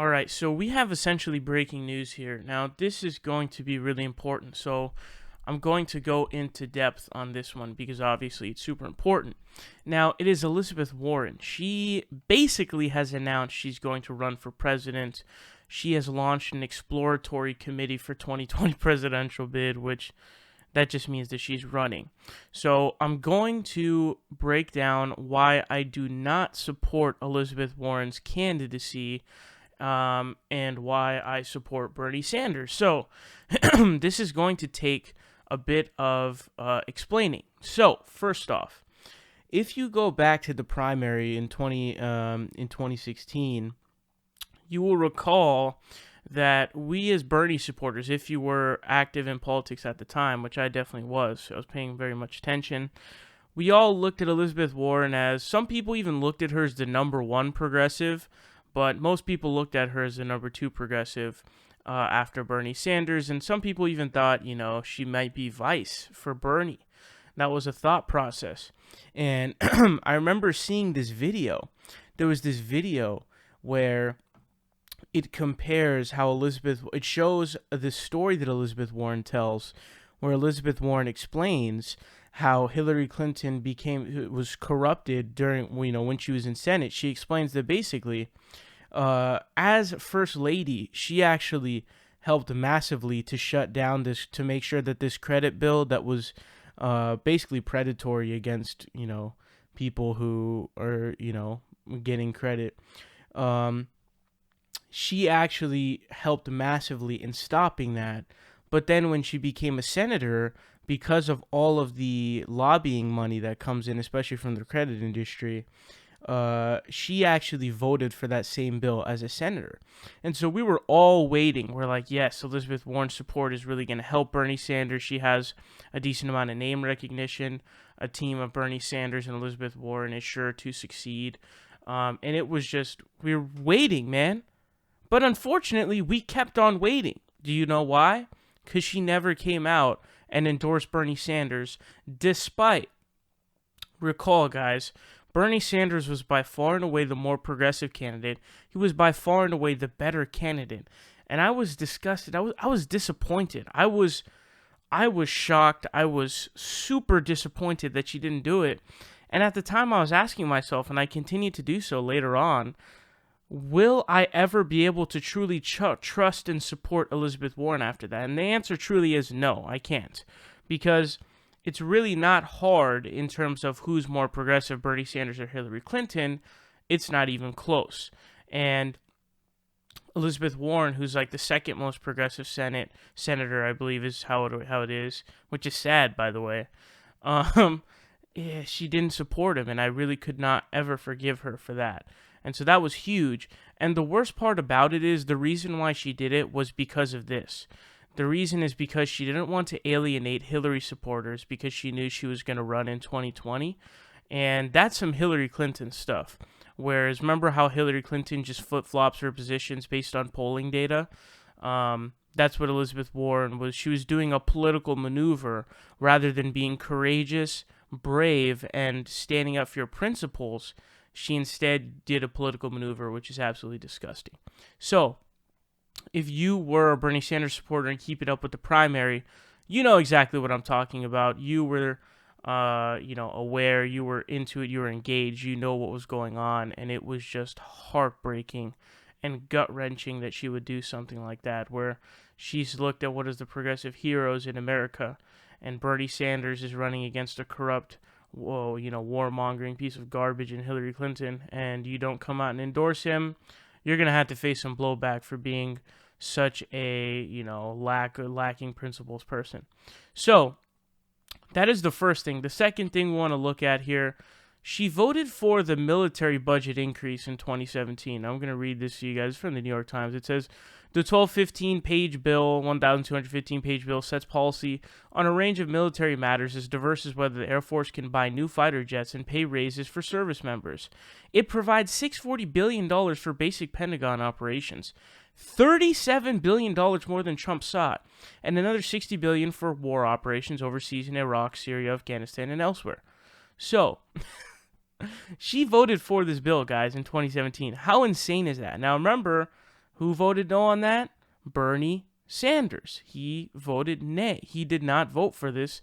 All right, so we have essentially breaking news here. Now, this is going to be really important. So, I'm going to go into depth on this one because obviously it's super important. Now, it is Elizabeth Warren. She basically has announced she's going to run for president. She has launched an exploratory committee for 2020 presidential bid, which that just means that she's running. So I'm going to break down why I do not support Elizabeth Warren's candidacy, and why I support Bernie Sanders. So this is going to take a bit of explaining. So first off, if you go back to the primary in 2016, you will recall that we as Bernie supporters, if you were active in politics at the time, which I definitely was, so I was paying very much attention, we all looked at Elizabeth Warren as, some people even looked at her as the number one progressive, but most people looked at her as the number two progressive after Bernie Sanders, and some people even thought, she might be vice for Bernie. That was a thought process. And I remember seeing this video. There was this video where it compares how it shows the story that Elizabeth Warren tells, where Elizabeth Warren explains how Hillary Clinton was corrupted during, when she was in Senate. She explains that basically, as First Lady, she actually helped massively to shut down to make sure that this credit bill that was basically predatory against, people who are, getting credit. She actually helped massively in stopping that. But then when she became a senator, because of all of the lobbying money that comes in, especially from the credit industry, she actually voted for that same bill as a senator. And so we were all waiting. We're like, yes, Elizabeth Warren's support is really going to help Bernie Sanders. She has a decent amount of name recognition. A team of Bernie Sanders and Elizabeth Warren is sure to succeed. And it was just, we were waiting, man. But unfortunately, we kept on waiting. Do you know why? Because she never came out and endorsed Bernie Sanders, despite, recall, guys, Bernie Sanders was by far and away the more progressive candidate. He was by far and away the better candidate. And I was disgusted. I was disappointed. I was shocked. I was super disappointed that she didn't do it. And at the time, I was asking myself, and I continued to do so later on, will I ever be able to truly trust and support Elizabeth Warren after that? And the answer truly is no, I can't. Because it's really not hard in terms of who's more progressive, Bernie Sanders or Hillary Clinton. It's not even close. And Elizabeth Warren, who's like the second most progressive senator, I believe is how it is, which is sad, by the way. Yeah, she didn't support him, and I really could not ever forgive her for that. And so that was huge. And the worst part about it is the reason why she did it was because of this. The reason is because she didn't want to alienate Hillary supporters because she knew she was going to run in 2020. And that's some Hillary Clinton stuff. Whereas remember how Hillary Clinton just flip-flops her positions based on polling data? That's what Elizabeth Warren was. She was doing a political maneuver rather than being courageous, brave, and standing up for your principles. She instead did a political maneuver, which is absolutely disgusting. So, if you were a Bernie Sanders supporter and keep it up with the primary, you know exactly what I'm talking about. You were, aware. You were into it. You were engaged. You know what was going on, and it was just heartbreaking and gut-wrenching that she would do something like that, where she's looked at what is the progressive heroes in America, and Bernie Sanders is running against a corrupt, warmongering piece of garbage in Hillary Clinton, and you don't come out and endorse him, you're going to have to face some blowback for being such a, lacking principles person. So, that is the first thing. The second thing we want to look at here, she voted for the military budget increase in 2017. I'm going to read this to you guys from the New York Times. It says, the 1,215-page bill, 1,215-page bill sets policy on a range of military matters as diverse as whether the Air Force can buy new fighter jets and pay raises for service members. It provides $640 billion for basic Pentagon operations, $37 billion more than Trump sought, and another $60 billion for war operations overseas in Iraq, Syria, Afghanistan, and elsewhere. So, she voted for this bill, guys, in 2017. How insane is that? Now, remember, Who voted no on that? Bernie Sanders. He voted nay. He did not vote for this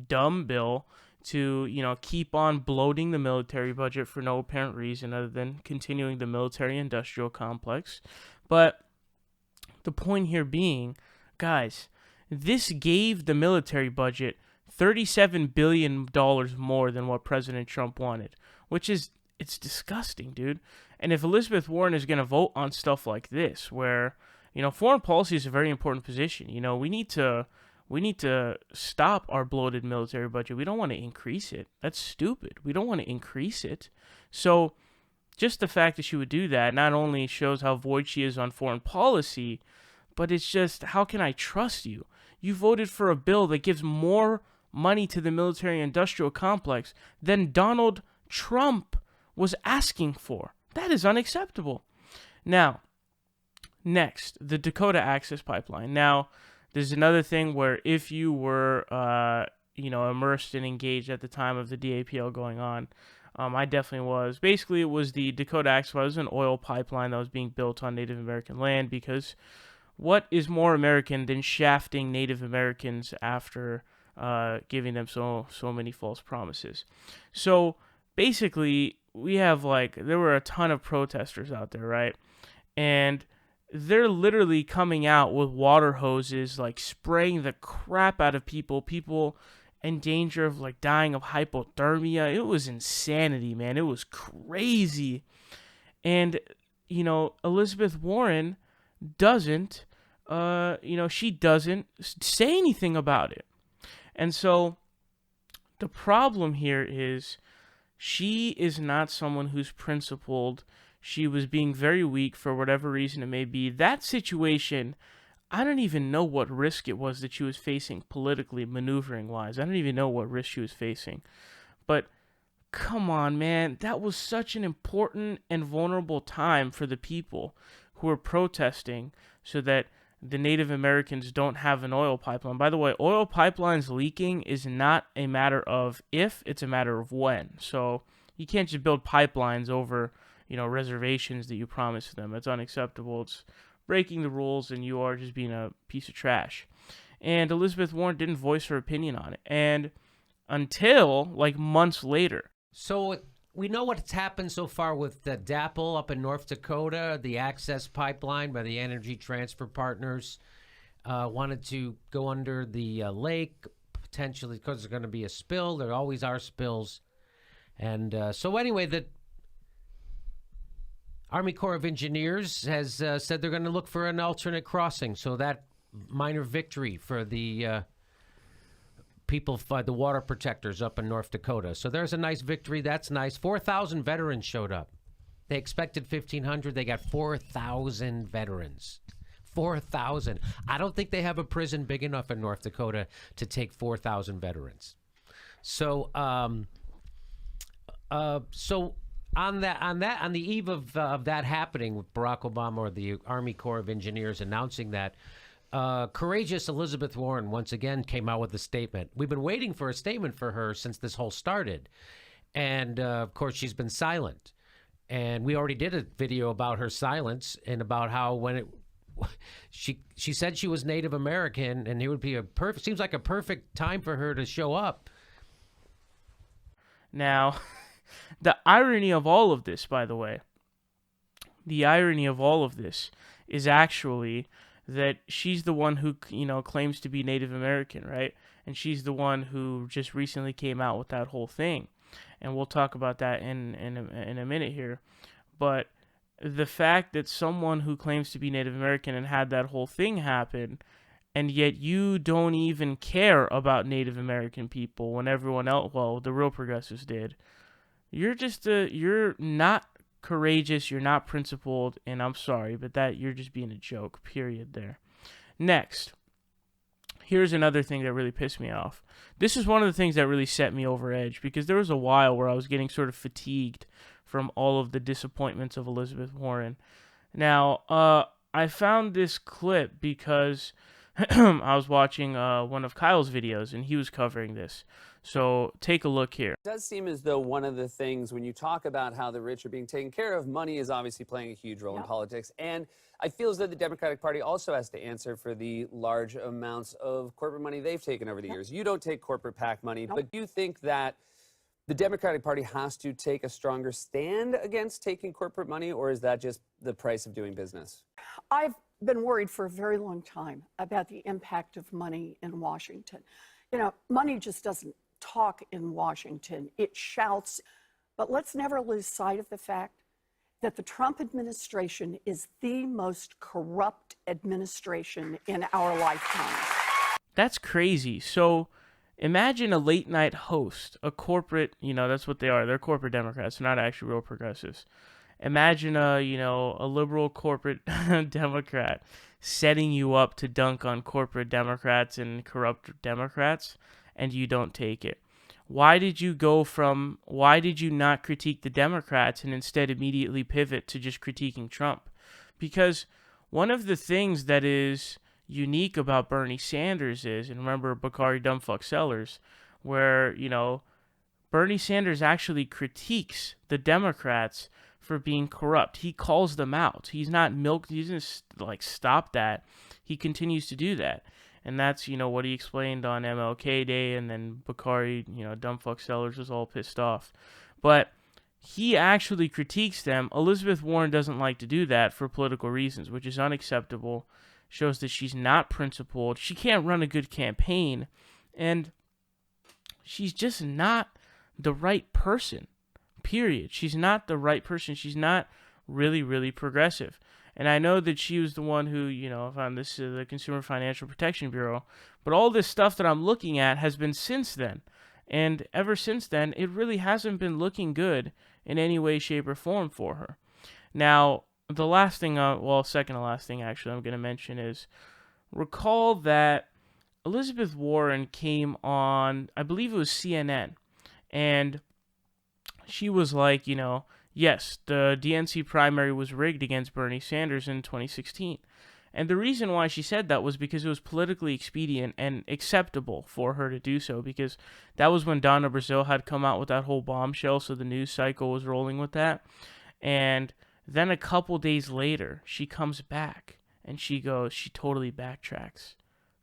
dumb bill to, keep on bloating the military budget for no apparent reason other than continuing the military industrial complex. But the point here being, guys, this gave the military budget $37 billion more than what President Trump wanted, which is, it's disgusting, dude. And if Elizabeth Warren is going to vote on stuff like this, where, foreign policy is a very important position, we need to stop our bloated military budget. We don't want to increase it. That's stupid. We don't want to increase it. So just the fact that she would do that not only shows how void she is on foreign policy, but it's just, how can I trust you? You voted for a bill that gives more money to the military industrial complex than Donald Trump was asking for. That is unacceptable. Now, next, the Dakota Access Pipeline. Now, there's another thing where if you were, immersed and engaged at the time of the DAPL going on, I definitely was. Basically, it was the Dakota Access Pipeline. It was an oil pipeline that was being built on Native American land, because what is more American than shafting Native Americans after giving them so many false promises? So basically, we have there were a ton of protesters out there, right? And they're literally coming out with water hoses, spraying the crap out of people in danger of dying of hypothermia. It was insanity, man. It was crazy. And, Elizabeth Warren doesn't, she doesn't say anything about it. And so the problem here is she is not someone who's principled. She was being very weak for whatever reason it may be. That situation, I don't even know what risk it was that she was facing politically, maneuvering-wise. I don't even know what risk she was facing. But come on, man. That was such an important and vulnerable time for the people who were protesting so that the Native Americans don't have an oil pipeline. By the way, oil pipelines leaking is not a matter of if, it's a matter of when. So you can't just build pipelines over, reservations that you promised them. That's unacceptable. It's breaking the rules, and you are just being a piece of trash. And Elizabeth Warren didn't voice her opinion on it. And until, months later. So we know what's happened so far with the DAPL up in North Dakota, the access pipeline by the Energy Transfer Partners. Wanted to go under the lake, potentially, because there's going to be a spill. There always are spills. And so anyway, the Army Corps of Engineers has said they're going to look for an alternate crossing. So that minor victory for the people, the water protectors up in North Dakota. So there's a nice victory. That's nice. 4,000 veterans showed up. They expected 1,500. They got 4,000 veterans. 4,000. I don't think they have a prison big enough in North Dakota to take 4,000 veterans. So, on the eve of that happening with Barack Obama, or the Army Corps of Engineers announcing that, courageous Elizabeth Warren once again came out with a statement. We've been waiting for a statement for her since this whole started. And, of course, she's been silent. And we already did a video about her silence and about how she said she was Native American, and it would be seems like a perfect time for her to show up. Now, the irony of all of this, by the way, is actually that she's the one who, claims to be Native American, right? And she's the one who just recently came out with that whole thing. And we'll talk about that in a minute here. But the fact that someone who claims to be Native American and had that whole thing happen, and yet you don't even care about Native American people when everyone else, well, the real progressives did. You're not courageous, you're not principled, and I'm sorry, but that you're just being a joke, period there. Next, here's another thing that really pissed me off. This is one of the things that really set me over edge, because there was a while where I was getting sort of fatigued from all of the disappointments of Elizabeth Warren. Now, I found this clip because I was watching one of Kyle's videos, and he was covering this. So take a look here. It does seem as though one of the things when you talk about how the rich are being taken care of, money is obviously playing a huge role in politics. And I feel as though the Democratic Party also has to answer for the large amounts of corporate money they've taken over the years. You don't take corporate PAC money, but do you think that the Democratic Party has to take a stronger stand against taking corporate money, or is that just the price of doing business? I've been worried for a very long time about the impact of money in Washington. You know, money just doesn't talk in Washington, it shouts. But let's never lose sight of the fact that the Trump administration is the most corrupt administration in our lifetime. That's crazy. So imagine a late night host, a corporate, that's what they are. They're corporate Democrats, they're not actually real progressives. Imagine a liberal corporate Democrat setting you up to dunk on corporate Democrats and corrupt Democrats, and you don't take it. Why did you not critique the Democrats and instead immediately pivot to just critiquing Trump? Because one of the things that is unique about Bernie Sanders is, and remember Bakari Dumbfuck Sellers, where, Bernie Sanders actually critiques the Democrats for being corrupt. He calls them out. He's not milked. He doesn't stop that. He continues to do that. And that's, what he explained on MLK Day, and then Bakari, Dumbfuck Sellers was all pissed off. But he actually critiques them. Elizabeth Warren doesn't like to do that for political reasons, which is unacceptable. Shows that she's not principled. She can't run a good campaign. And she's just not the right person, period. She's not the right person. She's not really, really progressive. And I know that she was the one who, found this the Consumer Financial Protection Bureau. But all this stuff that I'm looking at has been since then. And ever since then, it really hasn't been looking good in any way, shape, or form for her. Now, the last thing, second to last thing actually I'm going to mention is, recall that Elizabeth Warren came on, I believe it was CNN, and she was like, yes, the DNC primary was rigged against Bernie Sanders in 2016. And the reason why she said that was because it was politically expedient and acceptable for her to do so, because that was when Donna Brazile had come out with that whole bombshell, so the news cycle was rolling with that. And then a couple days later, she comes back and she totally backtracks,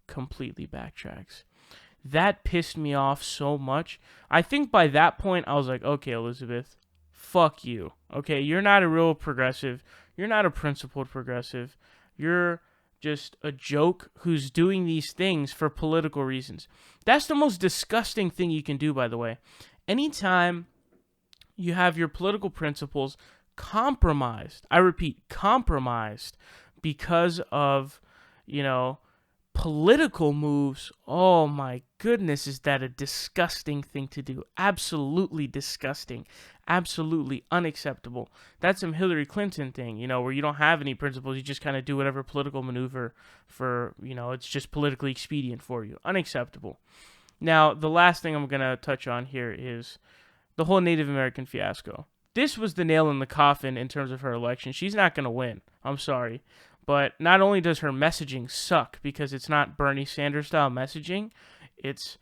completely backtracks. That pissed me off so much. I think by that point, I was like, okay, Elizabeth, fuck you. Okay, you're not a real progressive. You're not a principled progressive. You're just a joke who's doing these things for political reasons. That's the most disgusting thing you can do, by the way. Anytime you have your political principles compromised, I repeat, compromised because of, political moves, oh my goodness, is that a disgusting thing to do. Absolutely disgusting. Absolutely unacceptable. That's some Hillary Clinton thing, where you don't have any principles. You just kind of do whatever political maneuver for, it's just politically expedient for you. Unacceptable. Now, the last thing I'm going to touch on here is the whole Native American fiasco. This was the nail in the coffin in terms of her election. She's not going to win. I'm sorry. But not only does her messaging suck because it's not Bernie Sanders style messaging, it's,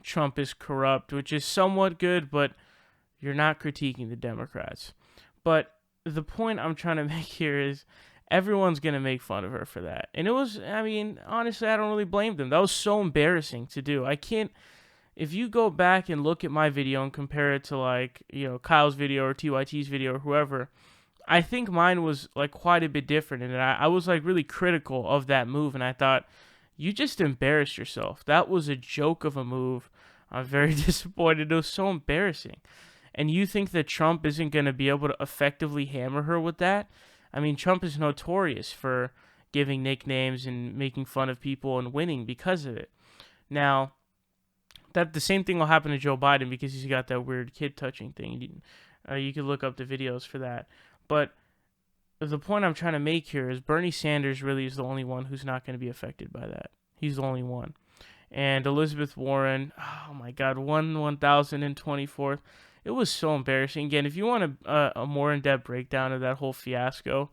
Trump is corrupt, which is somewhat good, but you're not critiquing the Democrats. But the point I'm trying to make here is everyone's going to make fun of her for that. And it was, honestly, I don't really blame them. That was so embarrassing to do. If you go back and look at my video and compare it to Kyle's video or TYT's video or whoever, I think mine was quite a bit different, and I was really critical of that move, and I thought, you just embarrassed yourself. That was a joke of a move. I'm very disappointed. It was so embarrassing. And you think that Trump isn't going to be able to effectively hammer her with that? Trump is notorious for giving nicknames and making fun of people and winning because of it. Now, that the same thing will happen to Joe Biden because he's got that weird kid touching thing. You can look up the videos for that. But the point I'm trying to make here is Bernie Sanders really is the only one who's not going to be affected by that. He's the only one. And Elizabeth Warren, oh my God, won 1,024th. It was so embarrassing. Again, if you want a more in-depth breakdown of that whole fiasco,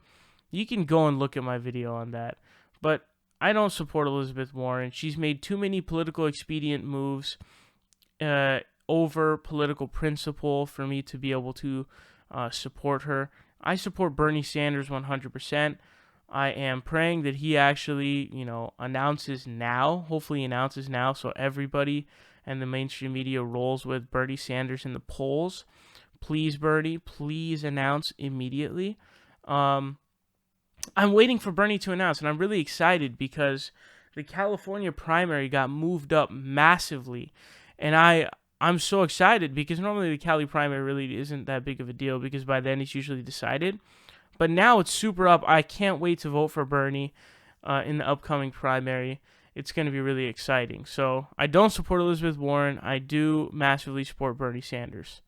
you can go and look at my video on that. But I don't support Elizabeth Warren. She's made too many political expedient moves over political principle for me to be able to support her. I support Bernie Sanders 100%. I am praying that he actually, announces now, hopefully announces now, so everybody and the mainstream media rolls with Bernie Sanders in the polls. Please, Bernie, please announce immediately. I'm waiting for Bernie to announce, and I'm really excited because the California primary got moved up massively, and I'm so excited because normally the Cali primary really isn't that big of a deal because by then it's usually decided. But now it's super up. I can't wait to vote for Bernie in the upcoming primary. It's going to be really exciting. So I don't support Elizabeth Warren. I do massively support Bernie Sanders.